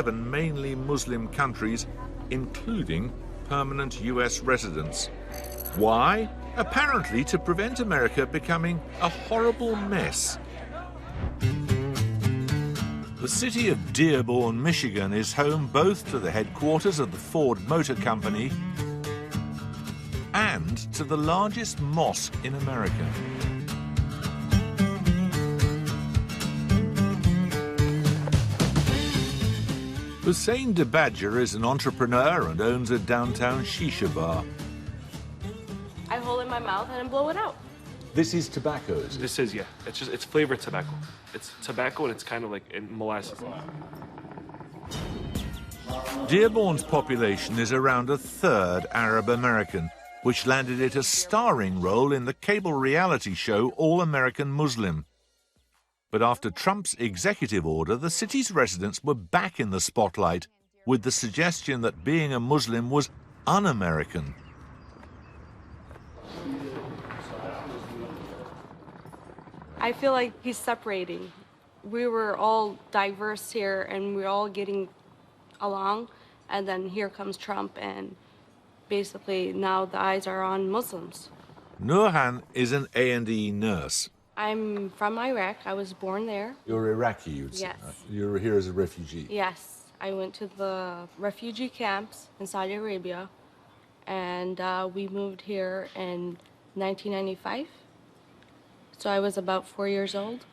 7 mainly Muslim countries, including permanent US residents. Why? Apparently to prevent America becoming a horrible mess. The city of Dearborn, Michigan is home both to the headquarters of the Ford Motor Company and to the largest mosque in America. Hussein DeBadger is an entrepreneur and owns a downtown shisha bar. I hold it in my mouth and blow it out. This is tobacco, is it? This is, yeah. It's flavored tobacco. It's tobacco and it's kind of like in molasses. Dearborn's population is around a third Arab American, which landed it a starring role in the cable reality show All American Muslim. But after Trump's executive order, the city's residents were back in the spotlight with the suggestion that being a Muslim was un-American. I feel like he's separating. We were all diverse here and we're all getting along, and then here comes Trump, and basically now the eyes are on Muslims. Nurhan is an A&E nurse. I'm from Iraq. I was born there. You're Iraqi, you'd say. Yes. You're here as a refugee. Yes. I went to the refugee camps in Saudi Arabia, and we moved here in 1995. So I was about 4 years old.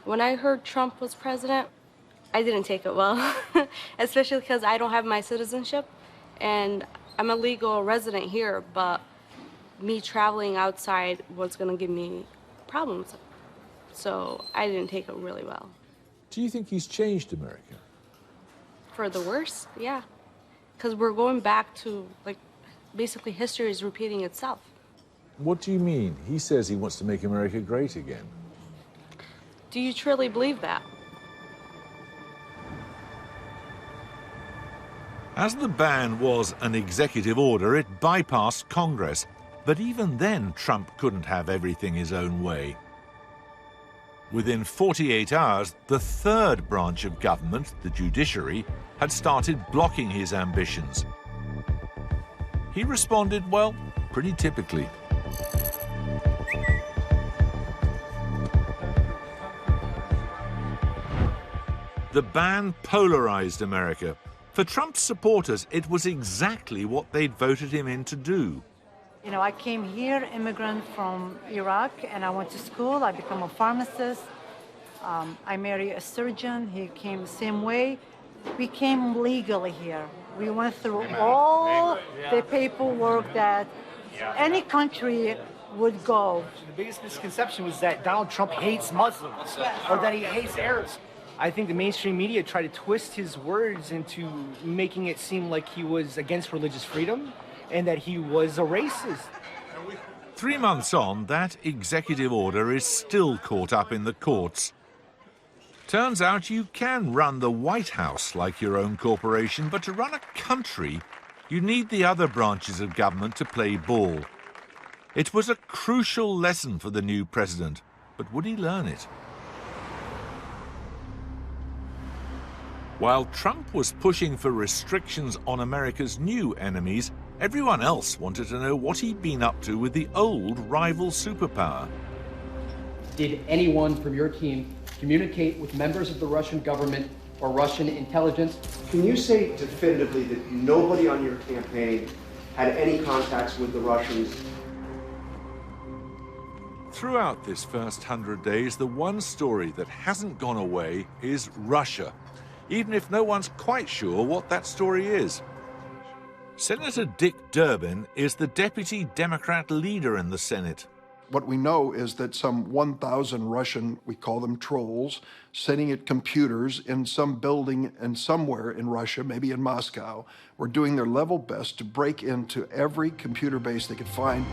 When I heard Trump was president, I didn't take it well, especially because I don't have my citizenship, and I'm a legal resident here, but me traveling outside was going to give me problems. So I didn't take it really well. Do you think he's changed America? For the worse, yeah. Because we're going back to, like, basically history is repeating itself. What do you mean? He says he wants to make America great again. Do you truly believe that? As the ban was an executive order, it bypassed Congress. But even then, Trump couldn't have everything his own way. Within 48 hours, the third branch of government, the judiciary, had started blocking his ambitions. He responded, well, pretty typically. The ban polarized America. For Trump's supporters, it was exactly what they'd voted him in to do. You know, I came here, immigrant from Iraq, and I went to school. I became a pharmacist. I married a surgeon. He came the same way. We came legally here. We went through all the paperwork that any country would go. The biggest misconception was that Donald Trump hates Muslims or that he hates Arabs. I think the mainstream media tried to twist his words into making it seem like he was against religious freedom and that he was a racist. 3 months on, that executive order is still caught up in the courts. Turns out you can run the White House like your own corporation, but to run a country, you need the other branches of government to play ball. It was a crucial lesson for the new president, but would he learn it? While Trump was pushing for restrictions on America's new enemies, everyone else wanted to know what he'd been up to with the old rival superpower. Did anyone from your team communicate with members of the Russian government or Russian intelligence? Can you say definitively that nobody on your campaign had any contacts with the Russians? Throughout this first 100 days, the one story that hasn't gone away is Russia, even if no one's quite sure what that story is. Senator Dick Durbin is the deputy Democrat leader in the Senate. What we know is that some 1,000 Russian, we call them trolls, sitting at computers in some building and somewhere in Russia, maybe in Moscow, were doing their level best to break into every computer base they could find.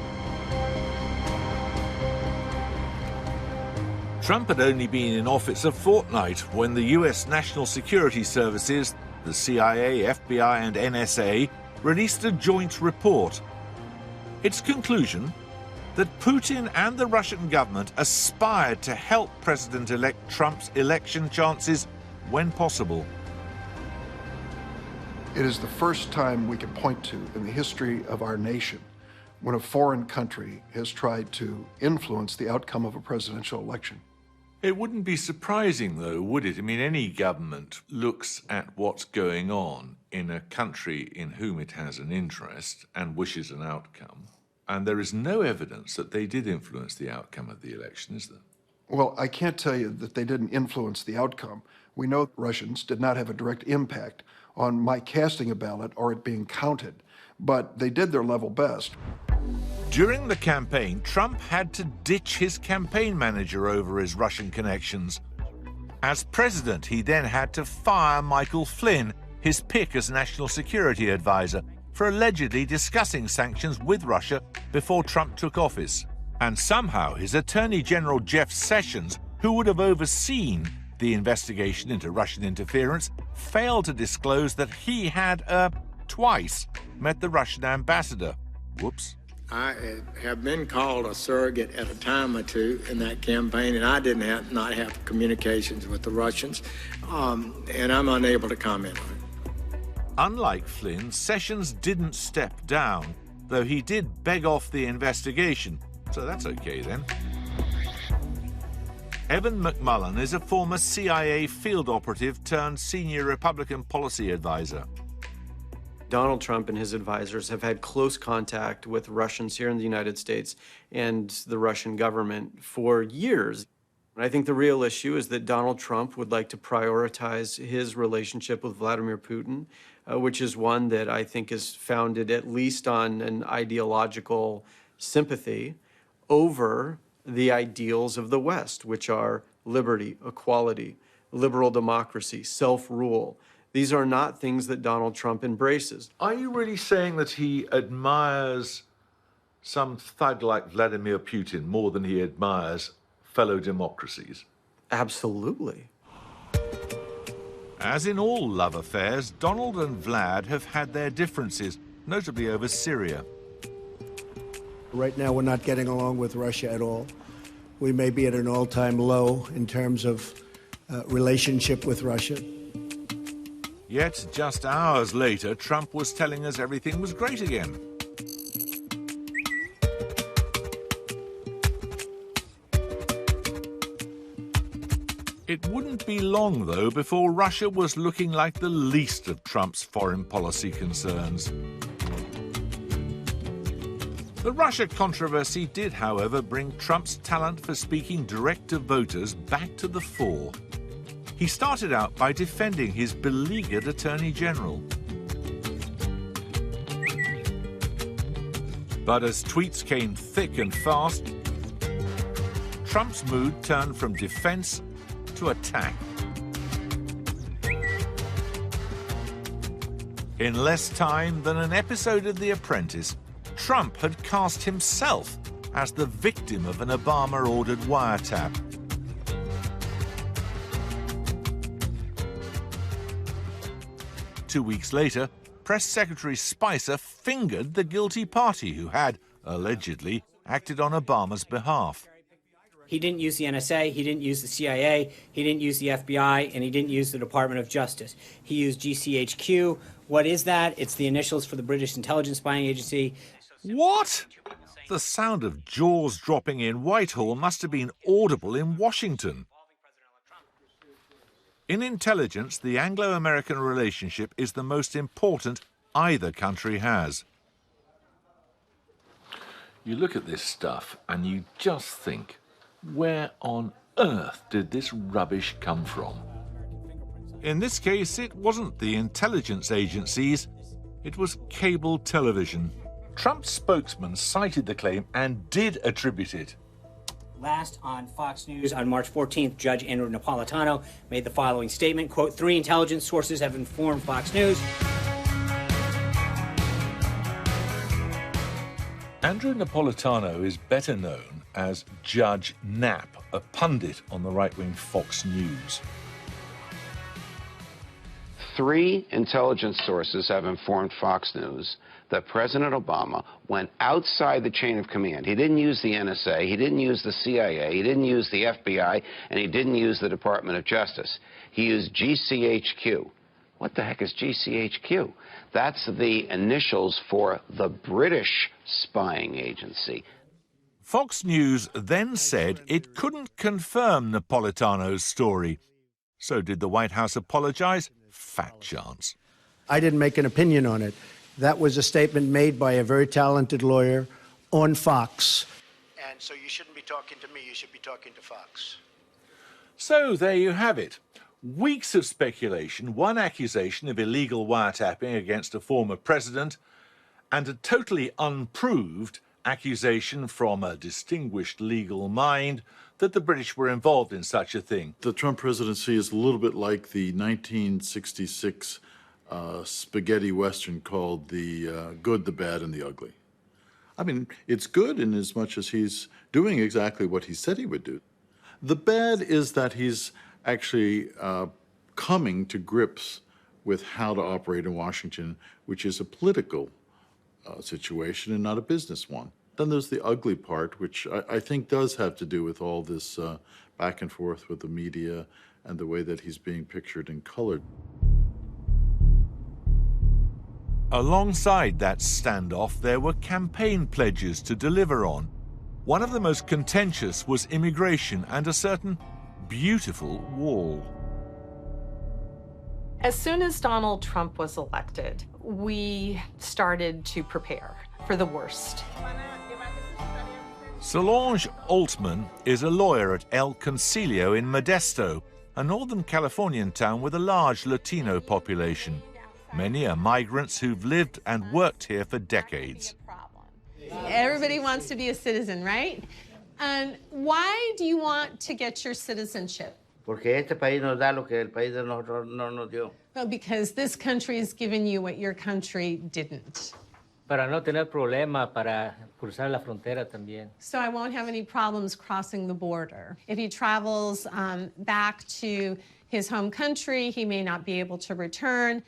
Trump had only been in office a fortnight when the US National Security Services, the CIA, FBI, and NSA, released a joint report. Its conclusion? That Putin and the Russian government aspired to help President-elect Trump's election chances when possible. It is the first time we can point to in the history of our nation when a foreign country has tried to influence the outcome of a presidential election. It wouldn't be surprising, though, would it? I mean, any government looks at what's going on in a country in whom it has an interest and wishes an outcome, and there is no evidence that they did influence the outcome of the election, is there? Well, I can't tell you that they didn't influence the outcome. We know Russians did not have a direct impact on my casting a ballot or it being counted, but they did their level best. During the campaign, Trump had to ditch his campaign manager over his Russian connections. As president, he then had to fire Michael Flynn, his pick as national security advisor, for allegedly discussing sanctions with Russia before Trump took office. And somehow his Attorney General Jeff Sessions, who would have overseen the investigation into Russian interference, failed to disclose that he had, twice met the Russian ambassador. Whoops. I have been called a surrogate at a time or two in that campaign, and I did not have communications with the Russians, and I'm unable to comment on it. Unlike Flynn, Sessions didn't step down, though he did beg off the investigation, so that's okay then. Evan McMullen is a former CIA field operative turned senior Republican policy advisor. Donald Trump and his advisors have had close contact with Russians here in the United States and the Russian government for years. And I think the real issue is that Donald Trump would like to prioritize his relationship with Vladimir Putin, which is one that I think is founded at least on an ideological sympathy, over the ideals of the West, which are liberty, equality, liberal democracy, self-rule. These are not things that Donald Trump embraces. Are you really saying that he admires some thug like Vladimir Putin more than he admires fellow democracies? Absolutely. As in all love affairs, Donald and Vlad have had their differences, notably over Syria. Right now, we're not getting along with Russia at all. We may be at an all-time low in terms of relationship with Russia. Yet, just hours later, Trump was telling us everything was great again. It wouldn't be long, though, before Russia was looking like the least of Trump's foreign policy concerns. The Russia controversy did, however, bring Trump's talent for speaking direct to voters back to the fore. He started out by defending his beleaguered Attorney General. But as tweets came thick and fast, Trump's mood turned from defense to attack. In less time than an episode of The Apprentice, Trump had cast himself as the victim of an Obama-ordered wiretap. Two weeks later, Press Secretary Spicer fingered the guilty party who had, allegedly, acted on Obama's behalf. He didn't use the NSA, he didn't use the CIA, he didn't use the FBI, and he didn't use the Department of Justice. He used GCHQ. What is that? It's the initials for the British Intelligence Spying Agency. What? The sound of jaws dropping in Whitehall must have been audible in Washington. In intelligence, the Anglo-American relationship is the most important either country has. You look at this stuff and you just think, where on earth did this rubbish come from? In this case, it wasn't the intelligence agencies, it was cable television. Trump's spokesman cited the claim and did attribute it. Last on Fox News on March 14th, Judge Andrew Napolitano made the following statement, quote, 3 intelligence sources have informed Fox News. Andrew Napolitano is better known as Judge Nap, a pundit on the right-wing Fox News. 3 intelligence sources have informed Fox News that President Obama went outside the chain of command. He didn't use the NSA, he didn't use the CIA, he didn't use the FBI, and he didn't use the Department of Justice. He used GCHQ, What the heck is GCHQ? That's the initials for the British spying agency. Fox News then said it couldn't confirm Napolitano's story. So did the White House apologize? Fat chance. I didn't make an opinion on it. That was a statement made by a very talented lawyer on Fox. And so you shouldn't be talking to me, you should be talking to Fox. So there you have it. Weeks of speculation, one accusation of illegal wiretapping against a former president, and a totally unproved accusation from a distinguished legal mind that the British were involved in such a thing. The Trump presidency is a little bit like the 1966 spaghetti western called The Good, the Bad, and the Ugly. I mean, it's good in as much as he's doing exactly what he said he would do. The bad is that he's actually coming to grips with how to operate in Washington, which is a political situation and not a business one. Then there's the ugly part, which I think does have to do with all this back and forth with the media and the way that he's being pictured and colored. Alongside that standoff, there were campaign pledges to deliver on. One of the most contentious was immigration and a certain beautiful wall. As soon as Donald Trump was elected, we started to prepare for the worst. Solange Altman is a lawyer at El Concilio in Modesto, a northern Californian town with a large Latino population. Many are migrants who've lived and worked here for decades. Everybody wants to be a citizen, right? And why do you want to get your citizenship? Porque este país nos da lo que el país de nosotros no nos dio. Well, because this country has given you what your country didn't. Para no tener problema para cruzar la frontera también. So I won't have any problems crossing the border. If he travels back to his home country, he may not be able to return.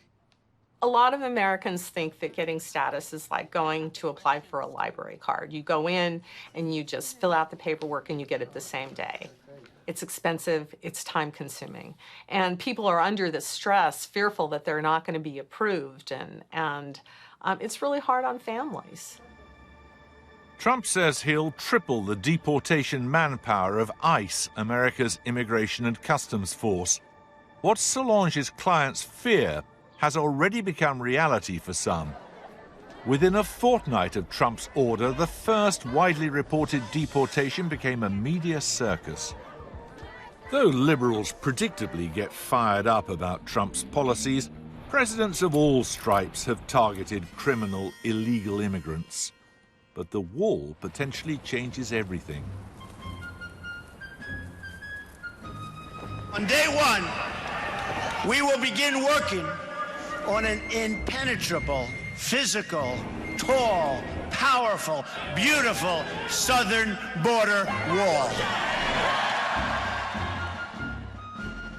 A lot of Americans think that getting status is like going to apply for a library card. You go in and you just fill out the paperwork and you get it the same day. It's expensive, it's time-consuming. And people are under the stress, fearful that they're not going to be approved, and it's really hard on families. Trump says he'll triple the deportation manpower of ICE, America's Immigration and Customs Force. What Solange's clients fear has already become reality for some. Within a fortnight of Trump's order, the first widely reported deportation became a media circus. Though liberals predictably get fired up about Trump's policies, presidents of all stripes have targeted criminal, illegal immigrants. But the wall potentially changes everything. On day one, we will begin working on an impenetrable, physical, tall, powerful, beautiful southern border wall.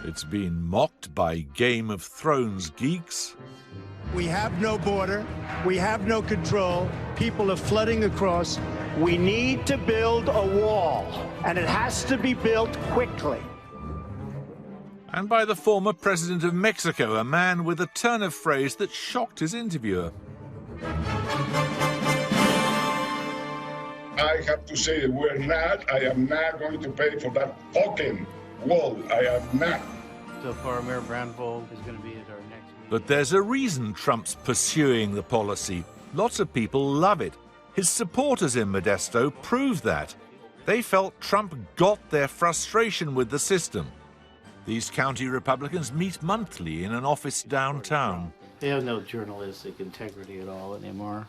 It's been mocked by Game of Thrones geeks. We have no border. We have no control. People are flooding across. We need to build a wall, and it has to be built quickly. And by the former president of Mexico, a man with a turn of phrase that shocked his interviewer. I have to say that I am not going to pay for that fucking wall. I am not. So far, Mayor Brandvold is going to be at our next meeting. But there's a reason Trump's pursuing the policy. Lots of people love it. His supporters in Modesto proved that. They felt Trump got their frustration with the system. These county Republicans meet monthly in an office downtown. They have no journalistic integrity at all anymore.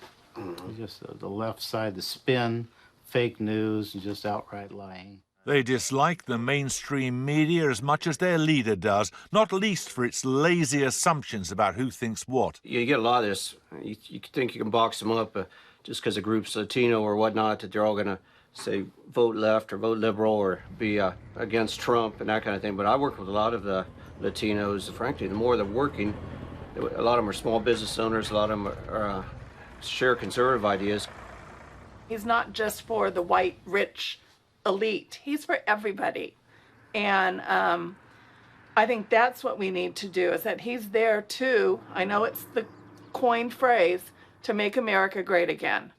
Just the left side, the spin, fake news, and just outright lying. They dislike the mainstream media as much as their leader does, not least for its lazy assumptions about who thinks what. You get a lot of this. You think you can box them up just because a group's Latino or whatnot, that they're all going to say vote left or vote liberal or be against Trump and that kind of thing. But I work with a lot of the Latinos. Frankly, the more they're working, a lot of them are small business owners, a lot of them are share conservative ideas. He's not just for the white, rich elite. He's for everybody. And I I think that's what we need to do, is that he's there to, I know it's the coined phrase, to make America great again.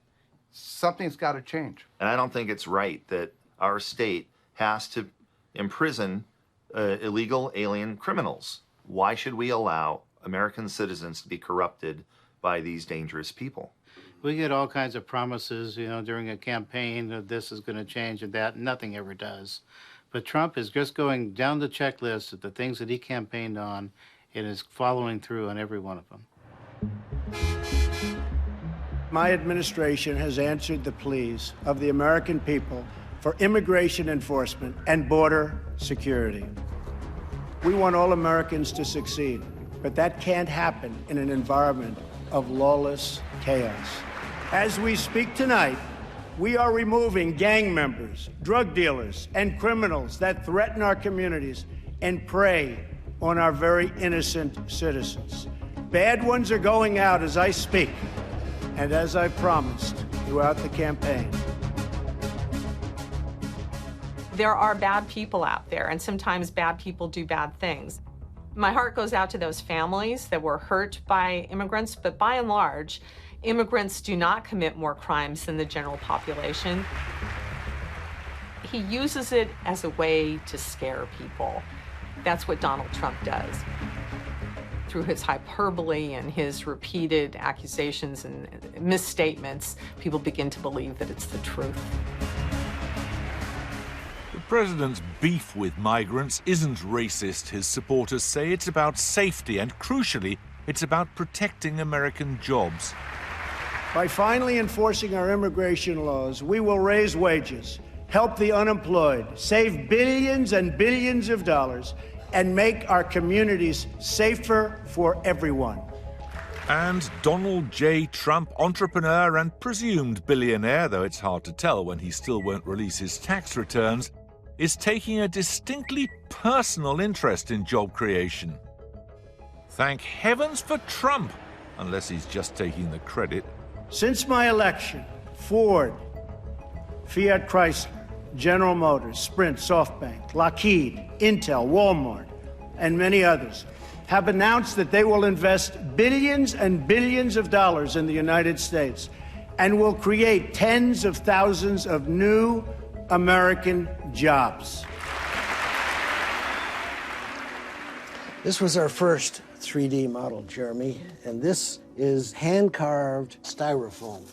Something's got to change. And I don't think it's right that our state has to imprison illegal alien criminals. Why should we allow American citizens to be corrupted by these dangerous people? We get all kinds of promises, you know, during a campaign that this is going to change and that. Nothing ever does. But Trump is just going down the checklist of the things that he campaigned on and is following through on every one of them. My administration has answered the pleas of the American people for immigration enforcement and border security. We want all Americans to succeed, but that can't happen in an environment of lawless chaos. As we speak tonight, we are removing gang members, drug dealers, and criminals that threaten our communities and prey on our very innocent citizens. Bad ones are going out as I speak, and as I promised throughout the campaign. There are bad people out there, and sometimes bad people do bad things. My heart goes out to those families that were hurt by immigrants, but by and large, immigrants do not commit more crimes than the general population. He uses it as a way to scare people. That's what Donald Trump does. Through his hyperbole and his repeated accusations and misstatements, people begin to believe that it's the truth. The president's beef with migrants isn't racist, his supporters say. It's about safety, and crucially, it's about protecting American jobs. By finally enforcing our immigration laws, we will raise wages, help the unemployed, save billions and billions of dollars, and make our communities safer for everyone. And Donald J. Trump, entrepreneur and presumed billionaire, though it's hard to tell when he still won't release his tax returns, is taking a distinctly personal interest in job creation. Thank heavens for Trump, unless he's just taking the credit. Since my election, Ford, Fiat Chrysler, General Motors, Sprint, SoftBank, Lockheed, Intel, Walmart, and many others have announced that they will invest billions and billions of dollars in the United States and will create tens of thousands of new American jobs. This was our first 3D model, Jeremy, and this is hand-carved styrofoam.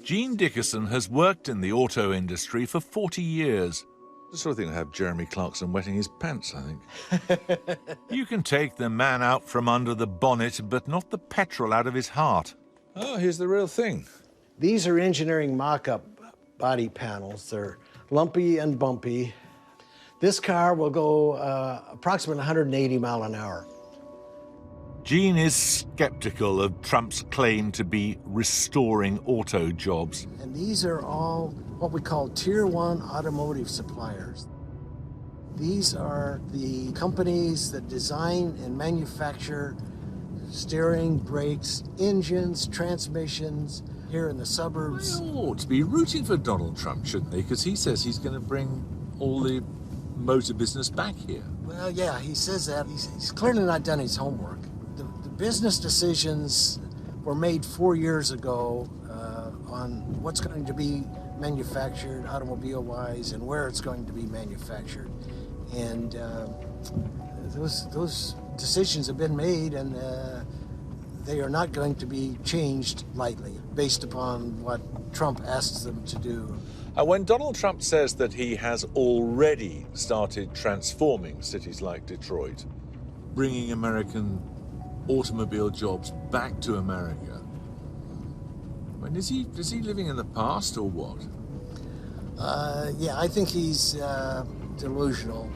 Gene Dickerson has worked in the auto industry for 40 years. The sort of thing to have Jeremy Clarkson wetting his pants, I think. You can take the man out from under the bonnet, but not the petrol out of his heart. Oh, here's the real thing. These are engineering mock-up body panels. They're lumpy and bumpy. This car will go approximately 180 miles an hour. Gene is skeptical of Trump's claim to be restoring auto jobs. And these are all what we call Tier 1 automotive suppliers. These are the companies that design and manufacture steering, brakes, engines, transmissions here in the suburbs. They all ought to be rooting for Donald Trump, shouldn't they? Because he says he's going to bring all the motor business back here. Well, yeah, he says that. He's clearly not done his homework. The business decisions were made 4 years ago on what's going to be manufactured automobile-wise and where it's going to be manufactured. And those decisions have been made, and they are not going to be changed lightly based upon what Trump asks them to do. When Donald Trump says that he has already started transforming cities like Detroit, bringing American automobile jobs back to America, I mean, is he living in the past or what? Yeah, I think he's delusional.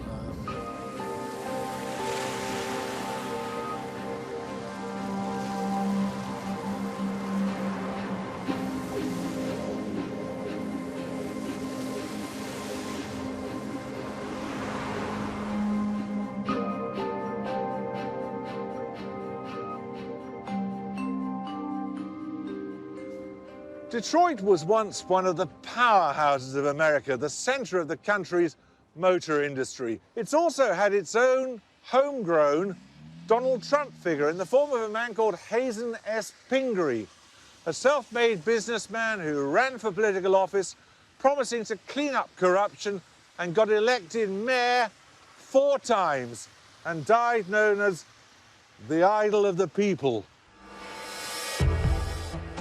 Detroit was once one of the powerhouses of America, the center of the country's motor industry. It's also had its own homegrown Donald Trump figure in the form of a man called Hazen S. Pingree, a self-made businessman who ran for political office, promising to clean up corruption, and got elected mayor 4 times and died known as the idol of the people.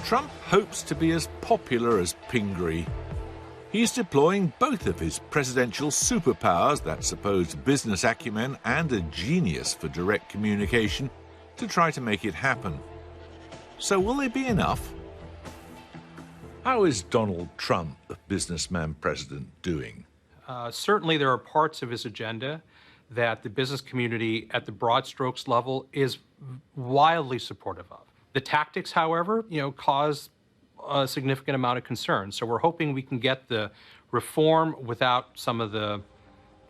Trump hopes to be as popular as Pingree. He's deploying both of his presidential superpowers, that supposed business acumen and a genius for direct communication, to try to make it happen. So will they be enough? How is Donald Trump, the businessman president, doing? Certainly there are parts of his agenda that the business community at the broad strokes level is wildly supportive of. The tactics, however, cause a significant amount of concern. So we're hoping we can get the reform without some of the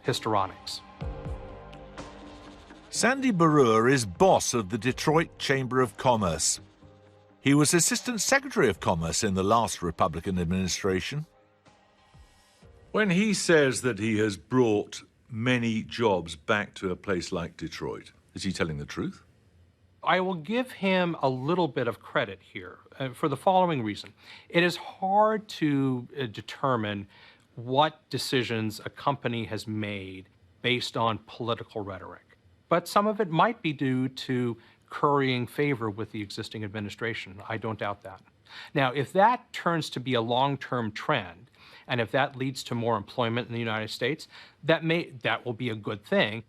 histrionics. Sandy Baruer is boss of the Detroit Chamber of Commerce. He was Assistant Secretary of Commerce in the last Republican administration. When he says that he has brought many jobs back to a place like Detroit, is he telling the truth? I will give him a little bit of credit here for the following reason. It is hard to determine what decisions a company has made based on political rhetoric. But some of it might be due to currying favor with the existing administration. I don't doubt that. Now, if that turns to be a long-term trend, and if that leads to more employment in the United States, that will be a good thing.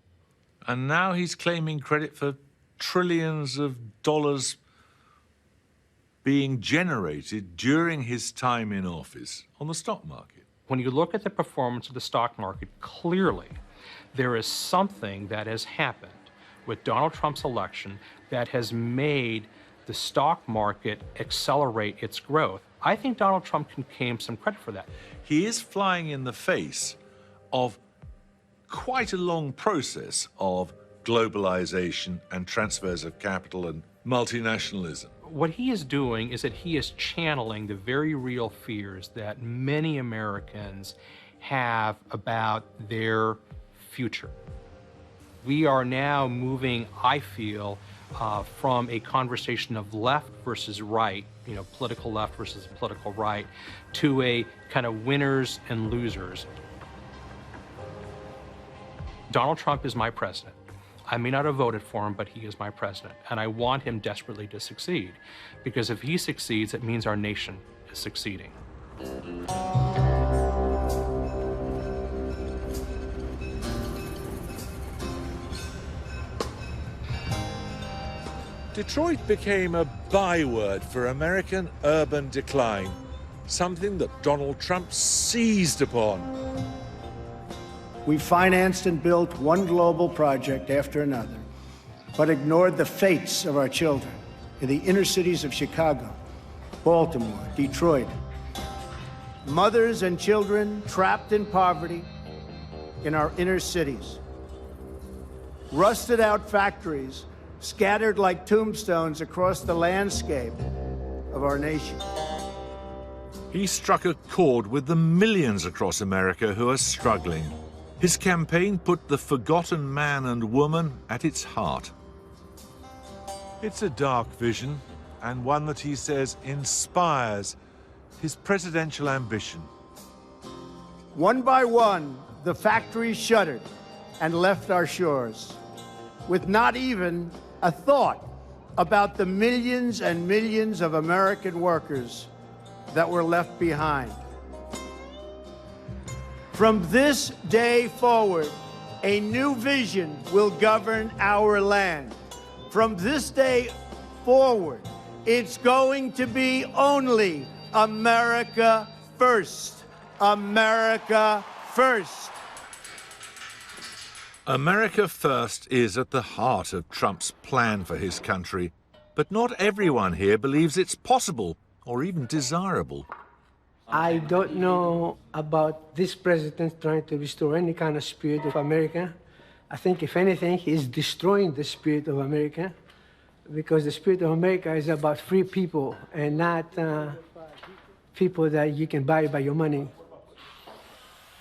And now he's claiming credit for trillions of dollars being generated during his time in office on the stock market. When you look at the performance of the stock market, clearly there is something that has happened with Donald Trump's election that has made the stock market accelerate its growth. I think Donald Trump can claim some credit for that. He is flying in the face of quite a long process of globalization and transfers of capital and multinationalism. What he is doing is that he is channeling the very real fears that many Americans have about their future. We are now moving, I feel, from a conversation of left versus right, political left versus political right, to a kind of winners and losers. Donald Trump is my president. I may not have voted for him, but he is my president, and I want him desperately to succeed, because if he succeeds, it means our nation is succeeding. Detroit became a byword for American urban decline, something that Donald Trump seized upon. We financed and built one global project after another, but ignored the fates of our children in the inner cities of Chicago, Baltimore, Detroit. Mothers and children trapped in poverty in our inner cities. Rusted out factories scattered like tombstones across the landscape of our nation. He struck a chord with the millions across America who are struggling. His campaign put the forgotten man and woman at its heart. It's a dark vision, and one that he says inspires his presidential ambition. One by one, the factories shuttered and left our shores, with not even a thought about the millions and millions of American workers that were left behind. From this day forward, a new vision will govern our land. From this day forward, it's going to be only America first. America first. America First is at the heart of Trump's plan for his country, but not everyone here believes it's possible or even desirable. I don't know about this president trying to restore any kind of spirit of America. I think, if anything, he's destroying the spirit of America, because the spirit of America is about free people and not people that you can buy by your money.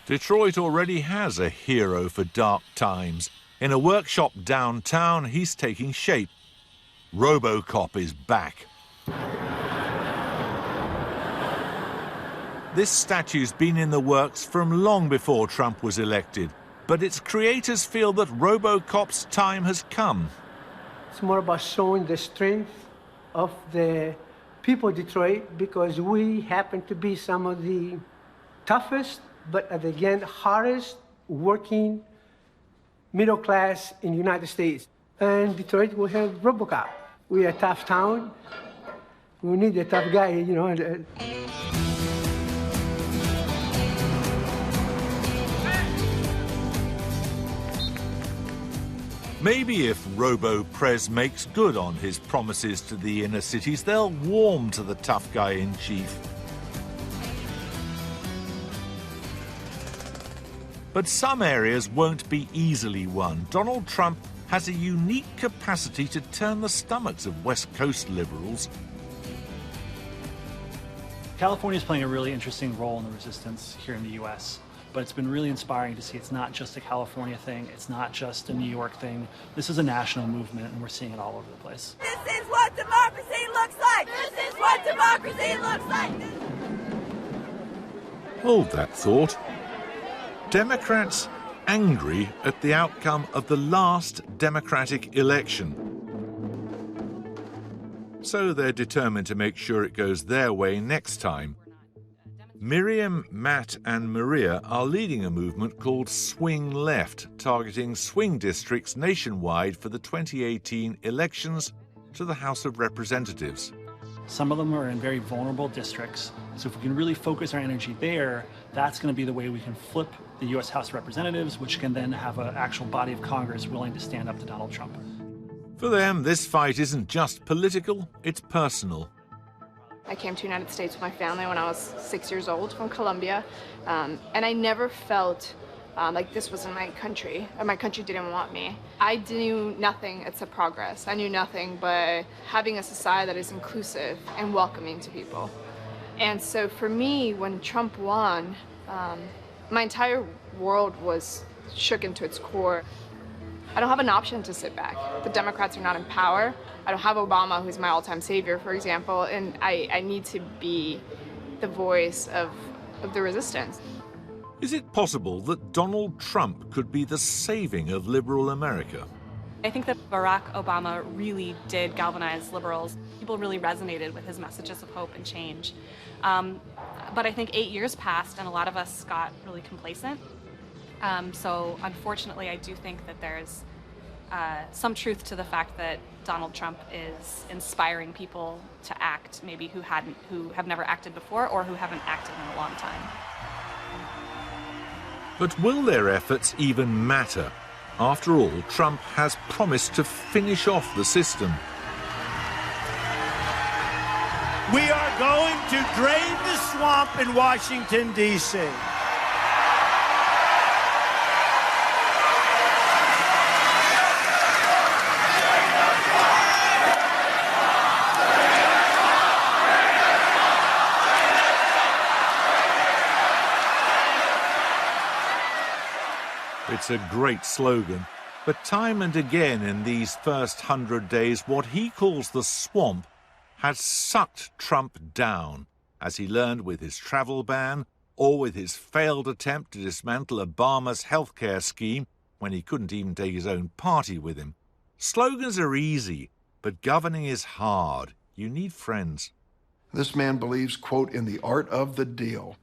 Detroit already has a hero for dark times, In a workshop downtown, he's taking shape. RoboCop is back. This statue's been in the works from long before Trump was elected, but its creators feel that RoboCop's time has come. It's more about showing the strength of the people of Detroit, because we happen to be some of the toughest, but again, hardest working middle class in the United States. And Detroit will have RoboCop. We're a tough town. We need a tough guy, you know. Maybe if Robo-Prez makes good on his promises to the inner cities, they'll warm to the tough guy in chief. But some areas won't be easily won. Donald Trump has a unique capacity to turn the stomachs of West Coast liberals. California is playing a really interesting role in the resistance here in the U.S., but it's been really inspiring to see it's not just a California thing, it's not just a New York thing. This is a national movement, and we're seeing it all over the place. This is what democracy looks like! This is what democracy looks like! Hold that thought. Democrats angry at the outcome of the last Democratic election. So they're determined to make sure it goes their way next time. Miriam, Matt and Maria are leading a movement called Swing Left, targeting swing districts nationwide for the 2018 elections to the House of Representatives. Some of them are in very vulnerable districts, so if we can really focus our energy there, that's going to be the way we can flip the U.S. House of Representatives, which can then have an actual body of Congress willing to stand up to Donald Trump. For them, this fight isn't just political, it's personal. I came to the United States with my family when I was 6 years old from Colombia, and I never felt like this was in my country, or my country didn't want me. I knew nothing except progress. I knew nothing but having a society that is inclusive and welcoming to people. And so for me, when Trump won, my entire world was shook into its core. I don't have an option to sit back. The Democrats are not in power. I don't have Obama, who's my all-time savior, for example, and I need to be the voice of the resistance. Is it possible that Donald Trump could be the saving of liberal America? I think that Barack Obama really did galvanize liberals. People really resonated with his messages of hope and change. But I think 8 years passed and a lot of us got really complacent. So unfortunately, I do think that there's some truth to the fact that Donald Trump is inspiring people to act, maybe who have never acted before or who haven't acted in a long time. But will their efforts even matter? After all, Trump has promised to finish off the system. We are going to drain the swamp in Washington, D.C. It's a great slogan, but time and again in these first 100 days, what he calls the swamp has sucked Trump down, as he learned with his travel ban or with his failed attempt to dismantle Obama's healthcare scheme when he couldn't even take his own party with him. Slogans are easy, but governing is hard. You need friends. This man believes, quote, in the art of the deal.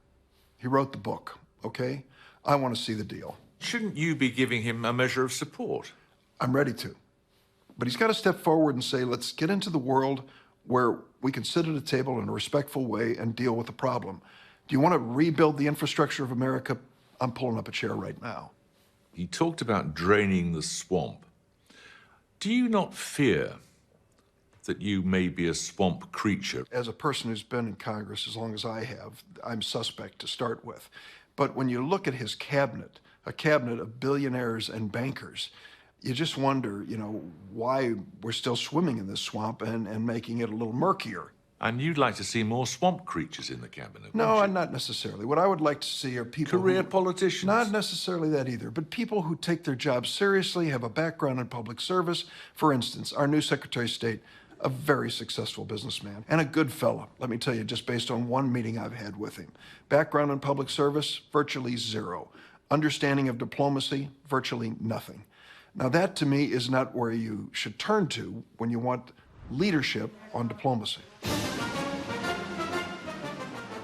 He wrote the book, okay? I want to see the deal. Shouldn't you be giving him a measure of support? I'm ready to. But he's got to step forward and say, let's get into the world where we can sit at a table in a respectful way and deal with the problem. Do you want to rebuild the infrastructure of America? I'm pulling up a chair right now. He talked about draining the swamp. Do you not fear that you may be a swamp creature? As a person who's been in Congress as long as I have, I'm suspect to start with. But when you look at his cabinet, a cabinet of billionaires and bankers, you just wonder, why we're still swimming in this swamp and making it a little murkier. And you'd like to see more swamp creatures in the cabinet? No, not necessarily. What I would like to see are people Career politicians? Not necessarily that either, but people who take their job seriously, have a background in public service. For instance, our new Secretary of State, a very successful businessman and a good fellow, let me tell you, just based on one meeting I've had with him. Background in public service, virtually zero. Understanding of diplomacy, virtually nothing. Now that to me is not where you should turn to when you want leadership on diplomacy.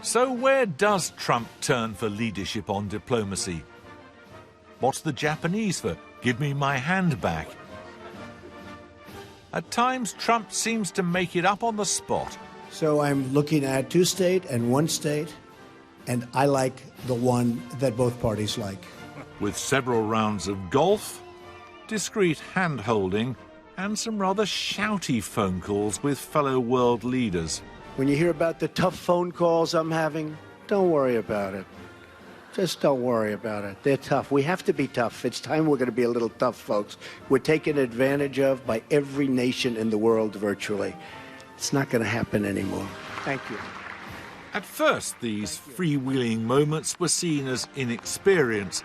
So where does Trump turn for leadership on diplomacy? What's the Japanese for "give me my hand back"? At times, Trump seems to make it up on the spot. So I'm looking at 2-state and 1-state, and I like the one that both parties like. With several rounds of golf, discreet hand-holding, and some rather shouty phone calls with fellow world leaders. When you hear about the tough phone calls I'm having, don't worry about it. Just don't worry about it. They're tough. We have to be tough. It's time we're going to be a little tough, folks. We're taken advantage of by every nation in the world virtually. It's not going to happen anymore. Thank you. At first, these freewheeling moments were seen as inexperience.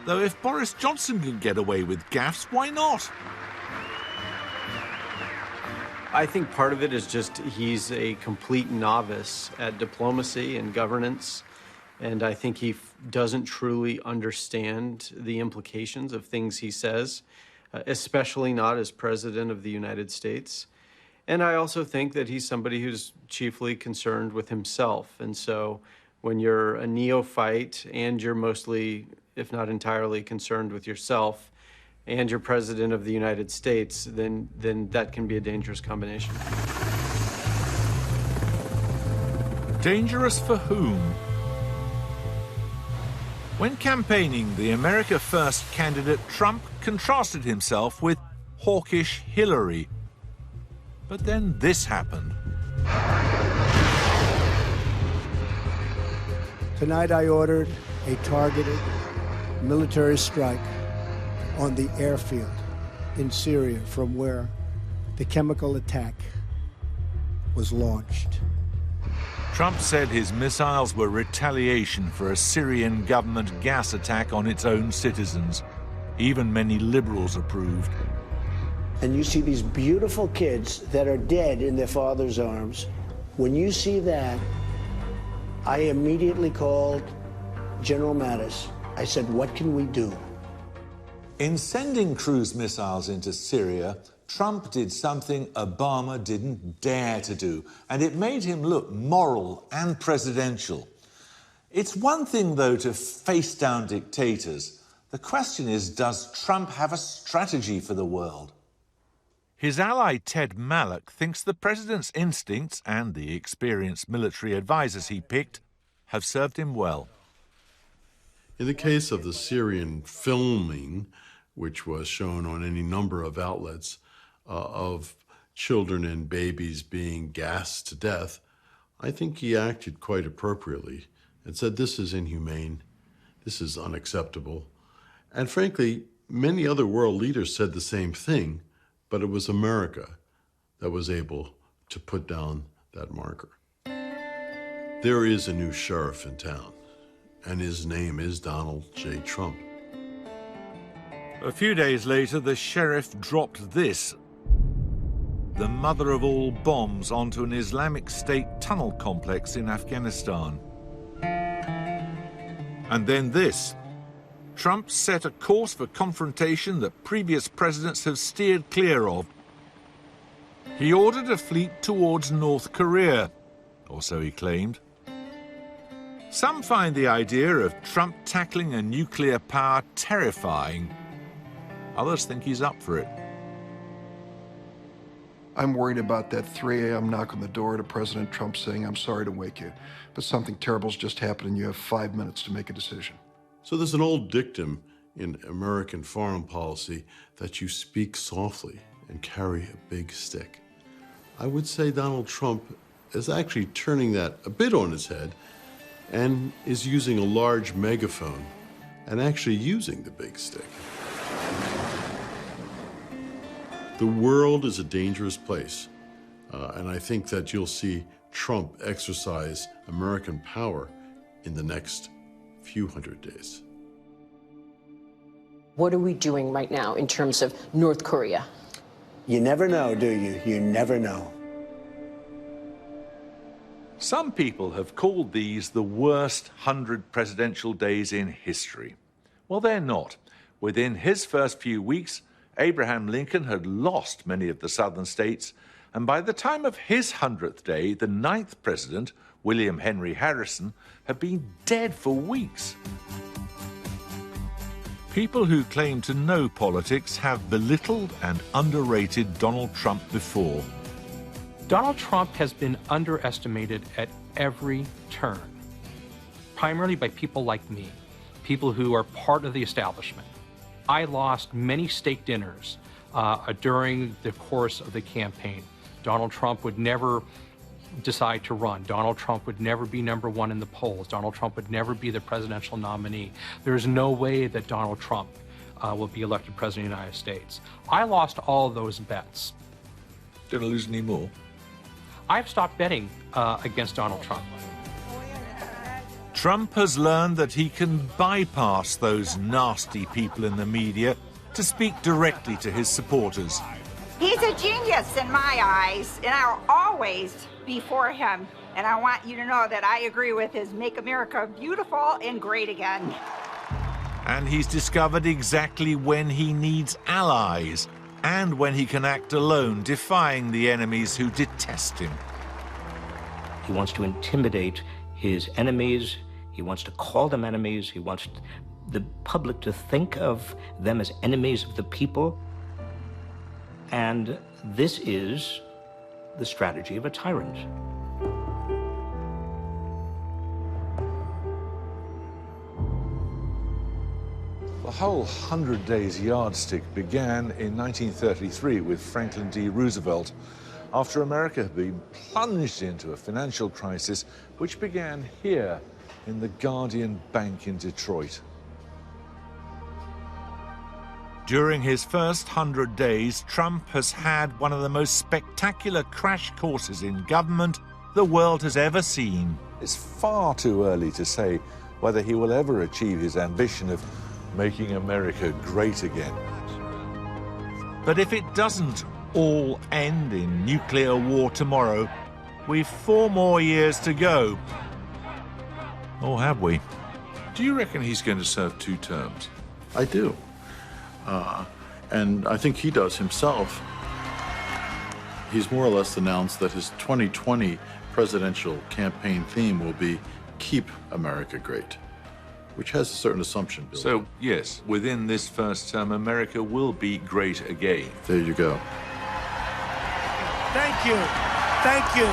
Though if Boris Johnson can get away with gaffes, why not? I think part of it is just he's a complete novice at diplomacy and governance, and I think he doesn't truly understand the implications of things he says, especially not as President of the United States. And I also think that he's somebody who's chiefly concerned with himself, and so when you're a neophyte and you're mostly, if not entirely, concerned with yourself, and you're President of the United States, then that can be a dangerous combination. Dangerous for whom? When campaigning, the America First candidate Trump contrasted himself with hawkish Hillary. But then this happened. Tonight I ordered a targeted military strike on the airfield in Syria from where the chemical attack was launched. Trump said his missiles were retaliation for a Syrian government gas attack on its own citizens. Even many liberals approved. And you see these beautiful kids that are dead in their father's arms. When you see that, I immediately called General Mattis. I said, what can we do? In sending cruise missiles into Syria, Trump did something Obama didn't dare to do, and it made him look moral and presidential. It's one thing, though, to face down dictators. The question is, does Trump have a strategy for the world? His ally Ted Malloch thinks the president's instincts and the experienced military advisors he picked have served him well. In the case of the Syrian filming, which was shown on any number of outlets, of children and babies being gassed to death, I think he acted quite appropriately and said, this is inhumane, this is unacceptable. And frankly, many other world leaders said the same thing, but it was America that was able to put down that marker. There is a new sheriff in town, and his name is Donald J. Trump. A few days later, the sheriff dropped this, the mother of all bombs, onto an Islamic State tunnel complex in Afghanistan. And then this. Trump set a course for confrontation that previous presidents have steered clear of. He ordered a fleet towards North Korea, or so he claimed. Some find the idea of Trump tackling a nuclear power terrifying. Others think he's up for it. I'm worried about that 3 a.m. knock on the door to President Trump saying, I'm sorry to wake you, but something terrible's just happened and you have 5 minutes to make a decision. So there's an old dictum in American foreign policy that you speak softly and carry a big stick. I would say Donald Trump is actually turning that a bit on his head and is using a large megaphone and actually using the big stick. The world is a dangerous place. And I think that you'll see Trump exercise American power in the next few hundred days. What are we doing right now in terms of North Korea? You never know, do you? You never know. Some people have called these the worst 100 presidential days in history. Well, they're not. Within his first few weeks, Abraham Lincoln had lost many of the southern states, and by the time of his 100th day, the 9th president, William Henry Harrison, had been dead for weeks. People who claim to know politics have belittled and underrated Donald Trump before. Donald Trump has been underestimated at every turn, primarily by people like me, people who are part of the establishment. I lost many steak dinners during the course of the campaign. Donald Trump would never decide to run. Donald Trump would never be #1 in the polls. Donald Trump would never be the presidential nominee. There's no way that Donald Trump will be elected president of the United States. I lost all those bets. Did I lose any more? I've stopped betting against Donald Trump. Trump has learned that he can bypass those nasty people in the media to speak directly to his supporters. He's a genius in my eyes, and I'll always be for him. And I want you to know that I agree with his Make America Beautiful and Great Again. And he's discovered exactly when he needs allies and when he can act alone, defying the enemies who detest him. He wants to intimidate his enemies. He wants to call them enemies. He wants the public to think of them as enemies of the people. And this is the strategy of a tyrant. The whole 100 Days yardstick began in 1933 with Franklin D. Roosevelt, after America had been plunged into a financial crisis which began here in the Guardian Bank in Detroit. During his first 100 days, Trump has had one of the most spectacular crash courses in government the world has ever seen. It's far too early to say whether he will ever achieve his ambition of making America great again. But if it doesn't all end in nuclear war tomorrow, we've 4 more years to go. Or have we? Do you reckon he's going to serve 2 terms? I do. And I think he does himself. He's more or less announced that his 2020 presidential campaign theme will be Keep America Great, which has a certain assumption built in. So, yes, within this first term, America will be great again. There you go. Thank you. Thank you.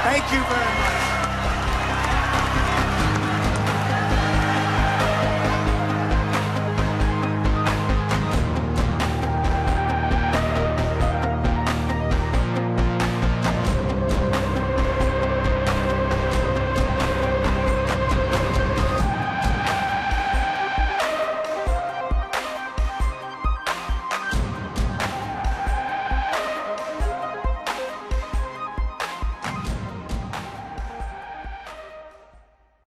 Thank you very much.